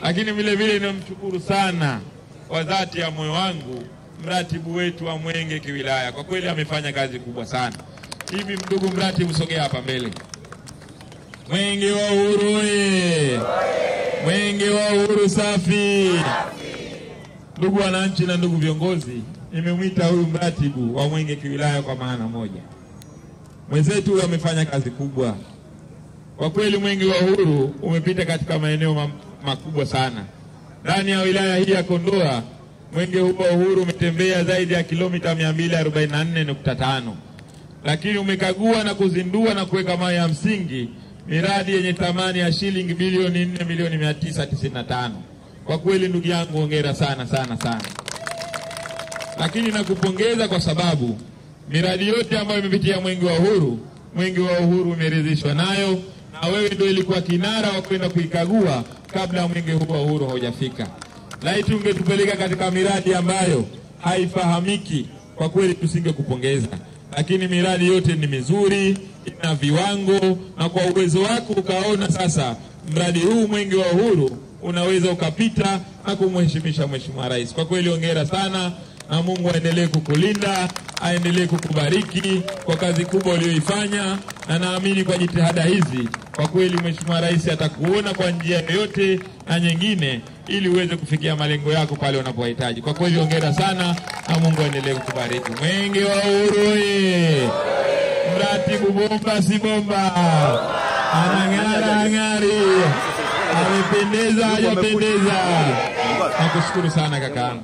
Lakini vile vile nimshukuru sana kwa dhati ya moyo wangu mratibu wetu wa Mwenge kiwilaya. Kwa kweli amefanya kazi kubwa sana. Hivi ndugu mratibu, sogea hapa mbele. Mwenge wa Uhuru oye! Mwenge wa Uhuru safi! Ndugu wananchi na ndugu viongozi, nimemwita huyu mratibu wa Mwenge kiwilaya kwa maana moja. Mwenzetu huyu amefanya kazi kubwa. Kwa kweli Mwenge wa Uhuru umepita katika maeneo makubwa sana. Ndani ya wilaya hii ya Kondoa, Mwenge huu wa Uhuru umetembea zaidi ya kilomita 244.5. Lakini umekagua na kuzindua na kuweka mawe ya msingi miradi yenye thamani ya shilingi bilioni 4,995. Kwa kweli ndugu yangu, hongera sana sana sana. Lakini nakupongeza kwa sababu miradi yote ambayo imepitia Mwenge wa Uhuru, Mwenge wa Uhuru umeridhishwa nayo, na wewe ndio ilikuwa kinara wa kwenda kuikagua kabla Mwenge huu wa Uhuru haujafika. Laiti ungetupeleka katika miradi ambayo haifahamiki, kwa kweli tusingekupongeza. Lakini miradi yote ni mizuri, ina viwango, na kwa uwezo wako ukaona sasa mradi huu Mwenge wa Uhuru unaweza ukapita na kumheshimisha Mheshimiwa Rais. Kwa kweli hongera sana, na Mungu aendelee kukulinda, aendelee kukubariki kwa kazi kubwa uliyoifanya, na naamini kwa jitihada hizi kwa kweli Mheshimiwa Rais atakuona kwa njia yoyote na nyingine ili uweze kufikia malengo yako pale unapohitaji. Kwa kweli hongera sana, na Mungu aendelee kukubariki. Mwenge wa Uhuru oye! Mratibu bomba si bomba, anang'ara ang'ari, amependeza hajapendeza. Nakushukuru sana kakaangu.